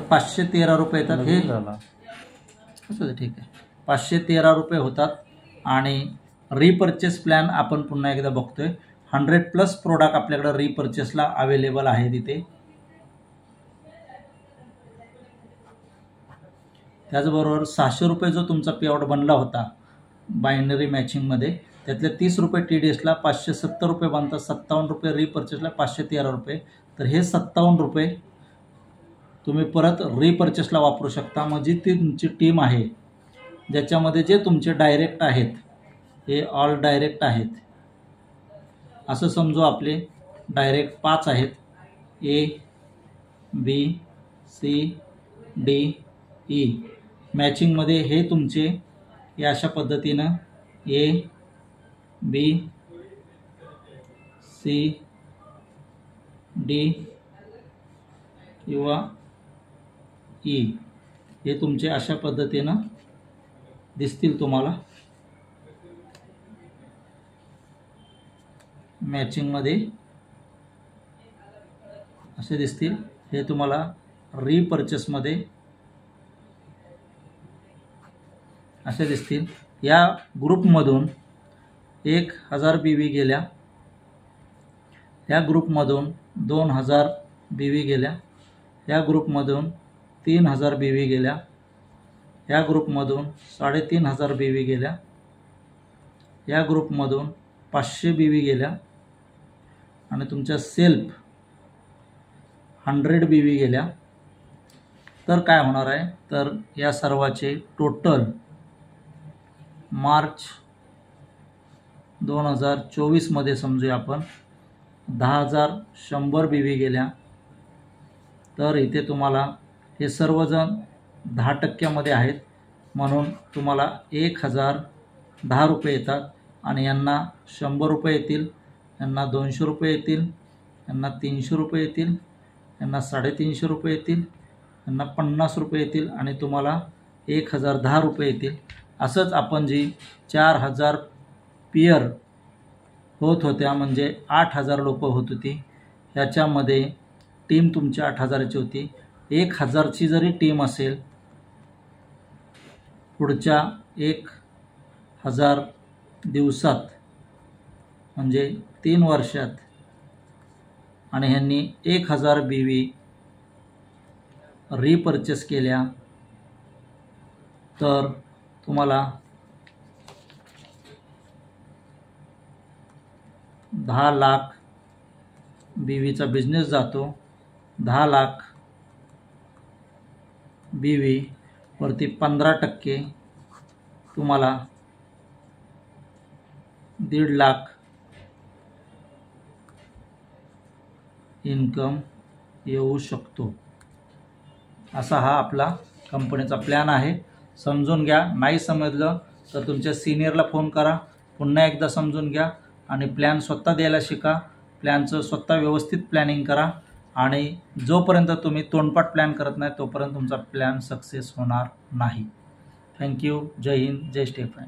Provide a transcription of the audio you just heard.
513 रुपये येतात. हे असू दे, ठीक आहे. 513 रुपये होतात. आणि रिपर्चेस प्लॅन आपण पुन्हा एकदा बघतोय. 100+ प्रोडक्ट आपल्याकडे रिपर्चेसला अवेलेबल आहे तिथे. त्याचबरोबर 600 रुपये जो तुमचा पेआउट बनला होता बायनरी मॅचिंगमध्ये, त्यातले 30 रुपये TDSला, 570 रुपये बनतात, 57 रुपये रिपर्चेसला, 513 रुपये. तर हे 57 रुपये तुम्ही परत रिपर्चेसला वापरू शकता. मग जी तुमची टीम आहे ज्याच्यामध्ये जे तुमचे डायरेक्ट आहेत, हे ऑल डायरेक्ट आहेत. असं समजू आपले डायरेक्ट 5 आहेत. A, B, C, D, E. मॅचिंगमध्ये हे तुमचे या अशा पद्धतीनं A, B, C, D किंवा E हे तुमचे अशा पद्धतीनं दिसतील तुम्हाला मॅचिंगमध्ये. असे दिसतील. हे तुम्हाला रिपर्चेसमध्ये असे दिसतील. या ग्रुपमधून 1000 BV गेल्या, या ग्रुपमधून 2000 BV गेल्या, या ग्रुपमधून 3000 BV गेल्या, या ग्रुपमधून 3500 BV गेल्या, या ग्रुपमधून 500 BV गेल्या, आणि तुमच्या सेल्फ 100 BV गेल्या. तर काय होणार आहे, तर या सर्वाचे टोटल मार्च 2024 मध्ये समजूया आपण 10,100 BV गेल्या. तर इथे तुम्हाला हे सर्वजण 10% आहेत, म्हणून तुम्हाला 1010 रुपये येतात. आणि यांना 100 रुपये येतील, यांना 200 रुपये येतील, यांना 300 रुपये येतील, यांना 350 रुपये येतील, यांना 50 रुपये येतील, आणि तुम्हाला 1010 रुपये येतील. असंच आपण जी 4000 पेअर होत होत्या, म्हणजे 8000 लोक होत होती, ह्याच्यामध्ये टीम तुमची 8000ची होती. 1000ची जरी टीम असेल, पुढच्या 1000 दिवसात म्हणजे 3 वर्षात, आणि ह्यांनी 1000 BV रिपर्चेस केल्या, तर तुम्हाला 10 लाख BVचा बिझनेस जातो. 10 लाख BV वरती 15% तुम्हाला 1.5 लाख इन्कम येऊ शकतो. असा हा आपला कंपनीचा प्लॅन आहे. समजून घ्या. नाही समजलं तर तुमच्या सिनियरला फोन करा, पुन्हा एकदा समजून घ्या, आणि प्लॅन स्वतः द्यायला शिका. प्लॅनचं स्वतः व्यवस्थित प्लॅनिंग करा, आणि जोपर्यंत तुम्ही तोंडपाठ प्लॅन करत नाही तोपर्यंत तुमचा प्लॅन सक्सेस होणार नाही. थँक्यू. जय हिंद. जय स्टेफन.